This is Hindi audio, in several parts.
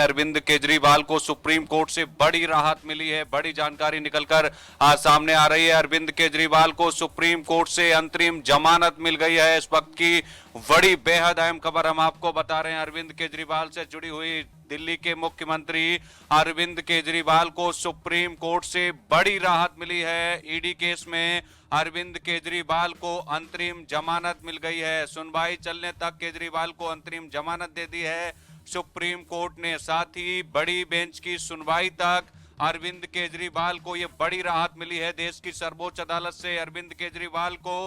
अरविंद केजरीवाल को सुप्रीम कोर्ट से बड़ी राहत मिली है। बड़ी जानकारी निकलकर आज सामने आ रही है। अरविंद केजरीवाल को सुप्रीम कोर्ट से अंतरिम जमानत मिल गई है। इस वक्त की बड़ी बेहद अहम खबर हम आपको बता रहे हैं। अरविंद केजरीवाल से जुड़ी हुई दिल्ली के मुख्यमंत्री अरविंद केजरीवाल को सुप्रीम कोर्ट से बड़ी राहत मिली है। ईडी केस में अरविंद केजरीवाल को अंतरिम जमानत मिल गई है। सुनवाई चलने तक केजरीवाल को अंतरिम जमानत दे दी है सुप्रीम कोर्ट ने। साथ ही बड़ी बेंच की सुनवाई तक अरविंद केजरीवाल को यह बड़ी राहत मिली है। देश की सर्वोच्च अदालत से अरविंद केजरीवाल को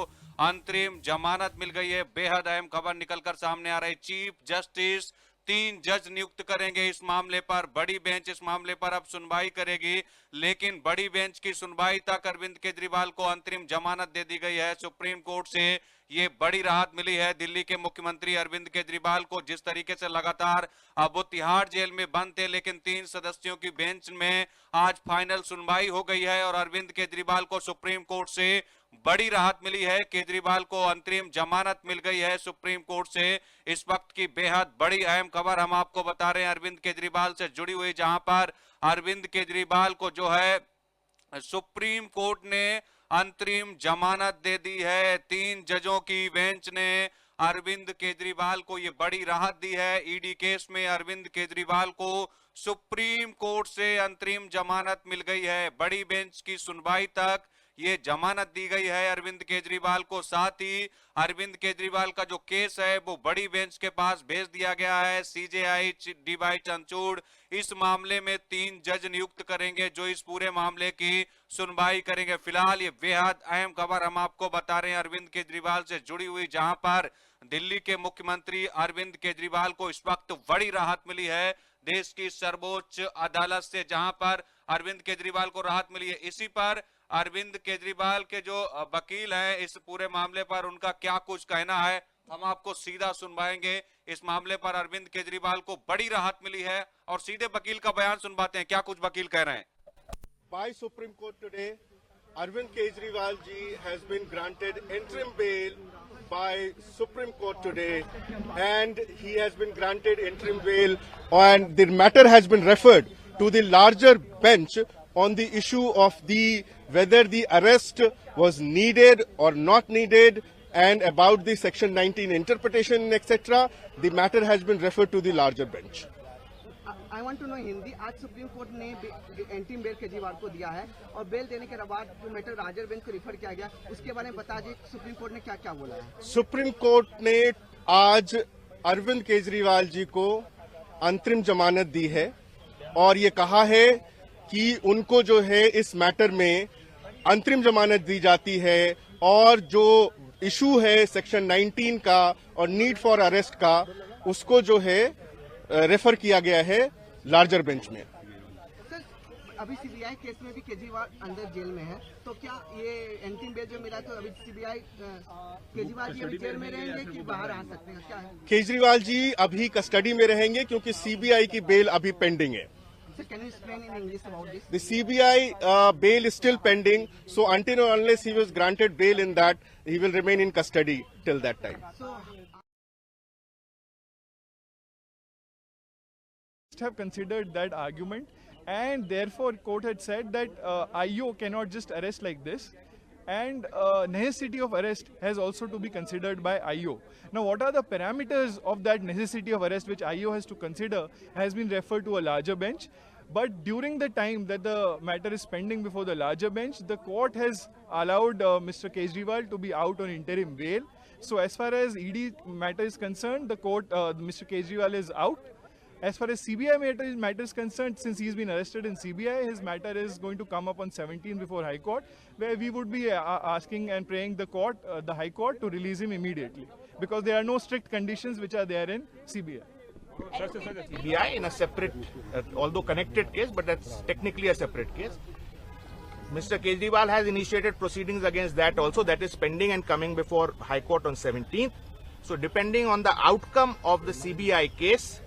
अंतरिम जमानत मिल गई है। बेहद अहम खबर निकलकर सामने आ रही। चीफ जस्टिस 3 जज नियुक्त करेंगे इस मामले पर। बड़ी बेंच इस मामले पर अब सुनवाई करेगी, लेकिन बड़ी बेंच की सुनवाई तक अरविंद केजरीवाल को अंतरिम जमानत दे दी गई है। सुप्रीम कोर्ट से ये बड़ी राहत मिली है। दिल्ली के मुख्यमंत्री अरविंद केजरीवाल को जिस तरीके से लगातार अब वो तिहाड़ जेल में बंद थे, लेकिन 3 सदस्यों की बेंच में आज फाइनल सुनवाई हो गई है और अरविंद केजरीवाल को सुप्रीम कोर्ट से बड़ी राहत मिली है। केजरीवाल को अंतरिम जमानत मिल गई है सुप्रीम कोर्ट से। इस वक्त की बेहद बड़ी अहम खबर हम आपको बता रहे हैं अरविंद केजरीवाल से जुड़ी हुई, जहां पर अरविंद केजरीवाल को जो है सुप्रीम कोर्ट ने अंतरिम जमानत दे दी है। 3 जजों की बेंच ने अरविंद केजरीवाल को यह बड़ी राहत दी है। ईडी केस में अरविंद केजरीवाल को सुप्रीम कोर्ट से अंतरिम जमानत मिल गई है। बड़ी बेंच की सुनवाई तक ये जमानत दी गई है अरविंद केजरीवाल को। साथ ही अरविंद केजरीवाल का जो केस है वो बड़ी बेंच के पास भेज दिया गया है। सीजेआई डीवाई चंद्रचूड़ इस मामले में 3 जज नियुक्त करेंगे जो इस पूरे मामले की सुनवाई करेंगे। फिलहाल ये बेहद अहम खबर हम आपको बता रहे हैं अरविंद केजरीवाल से जुड़ी हुई, जहां पर दिल्ली के मुख्यमंत्री अरविंद केजरीवाल को इस वक्त बड़ी राहत मिली है देश की सर्वोच्च अदालत से, जहां पर अरविंद केजरीवाल को राहत मिली है। इसी पर अरविंद केजरीवाल के जो वकील हैं इस पूरे मामले पर, उनका क्या कुछ कहना है हम आपको सीधा सुनवाएंगे। इस मामले पर अरविंद केजरीवाल को बड़ी राहत मिली है और सीधे वकील का बयान सुनवाते हैं, क्या कुछ वकील कह रहे हैं। By Supreme Court today, Arvind Kejriwal ji has been granted interim bail by Supreme Court today, and he has been granted interim bail, and the matter has been referred to the larger bench on the issue of whether the arrest was needed or not needed, and about the Section 19 interpretation, etc. The matter has been referred to the larger bench. I want to know Hindi. आज सुप्रीम कोर्ट ने एंटी बेल केजरीवाल को दिया है और बेल देने के बाद जो मैटर राजर बेंच को रिफर किया गया, उसके बारे में बता दीजिए सुप्रीम कोर्ट ने क्या क्या बोला है। सुप्रीम कोर्ट ने आज अरविंद केजरीवाल जी को अंतरिम जमानत दी है और ये कहा है कि उनको जो है इस मैटर में अंतरिम जमानत दी जाती है और जो इशू है सेक्शन 19 का और नीड फॉर अरेस्ट का, उसको जो है रेफर किया गया है लार्जर बेंच में। सर, अभी सीबीआई केस में भी केजरीवाल अंदर जेल में है, तो क्या ये एंटी बेल जो मिला तो अभी सीबीआई केजरीवाल जी अभी जेल में रहेंगे कि बाहर आ सकते हैं, क्या है? केजरीवाल जी अभी कस्टडी में रहेंगे क्योंकि सीबीआई की बेल अभी पेंडिंग है। Sir, can you explain in English about this? The CBI bail is still pending, so until or unless he was granted bail in that, he will remain in custody till that time. So, have considered that argument, and therefore court had said that IO cannot just arrest like this, and necessity of arrest has also to be considered by IO. Now, what are the parameters of that necessity of arrest which IO has to consider has been referred to a larger bench. But during the time that the matter is pending before the larger bench, the court has allowed Mr. Kejriwal to be out on interim bail. So as far as ED matter is concerned, the court, Mr. Kejriwal is out. As far as CBI matter is concerned, since he's been arrested in CBI, his matter is going to come up on 17 before High Court, where we would be asking and praying the court, the High Court, to release him immediately, because there are no strict conditions which are there in CBI. CBI in a separate, although connected case, but that's technically a separate case. Mr. Kejriwal has initiated proceedings against that also, that is pending and coming before High Court on 17th. So depending on the outcome of the CBI case,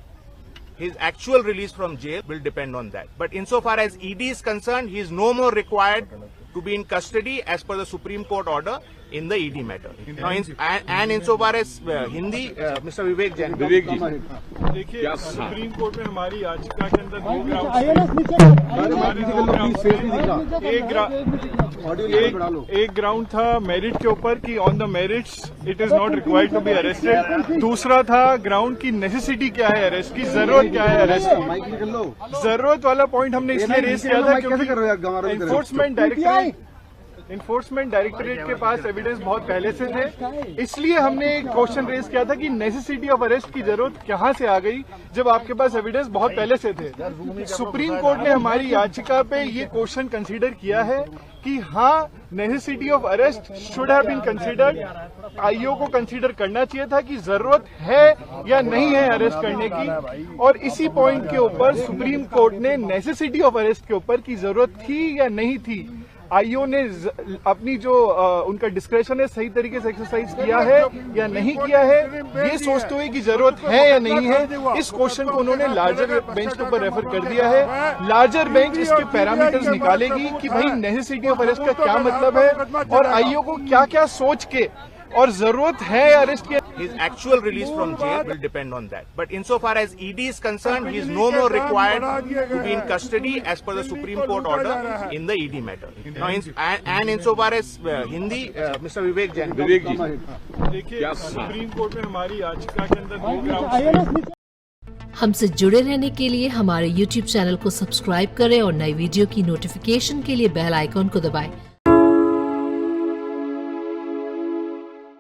his actual release from jail will depend on that. But insofar as ED is concerned, he is no more required to be in custody as per the Supreme Court order in the ED matter. Now, and insofar as Hindi, Mr. Vivek Jain. देखिए सुप्रीम कोर्ट में हमारी याचिका के अंदर दो ग्राउंड एक ग्राउंड था मेरिट के ऊपर कि on the merits it is not required to be arrested. दूसरा था ग्राउंड की नेसेसिटी क्या है अरेस्ट की, जरूरत क्या है अरेस्ट की। जरूरत वाला पॉइंट हमने इसलिए रेज किया था क्योंकि इन्फोर्समेंट डायरेक्टरेट के पास एविडेंस बहुत पहले से थे, इसलिए हमने एक क्वेश्चन रेज किया था कि नेसेसिटी ऑफ अरेस्ट की जरूरत कहां से आ गई जब आपके पास एविडेंस बहुत पहले से थे। सुप्रीम कोर्ट ने हमारी याचिका पे ये क्वेश्चन कंसीडर किया है कि हाँ necessity of arrest should have been considered. IO को कंसीडर करना चाहिए था कि जरूरत है या नहीं है अरेस्ट करने की, और इसी पॉइंट के ऊपर सुप्रीम कोर्ट ने नेसेसिटी ऑफ अरेस्ट के ऊपर की जरूरत थी या नहीं थी, आईओ ने अपनी जो उनका डिस्क्रेशन है सही तरीके से एक्सरसाइज किया है या नहीं किया है, ये सोचते हुए कि जरूरत है या नहीं है, इस क्वेश्चन को उन्होंने लार्जर बेंच के ऊपर रेफर कर दिया है। लार्जर बेंच इसके पैरामीटर्स निकालेगी कि भाई नेसेसिटी ऑफ अरेस्ट का क्या मतलब है और आईओ को क्या क्या सोच के और जरूरत है अरेस्ट की। His actual release from jail will depend on that. But insofar as ED is concerned, he is no more required to be in custody as per the Supreme Court order in the ED matter. Now, and insofar as Hindi, Mr. Vivek Jain. देखिए सुप्रीम कोर्ट में हमारी याचिका के अंदर दो ग्राउंड। हमसे जुड़े रहने के लिए हमारे YouTube चैनल को सब्सक्राइब करें और नई वीडियो की नोटिफिकेशन के लिए बेल आइकॉन को दबाएं।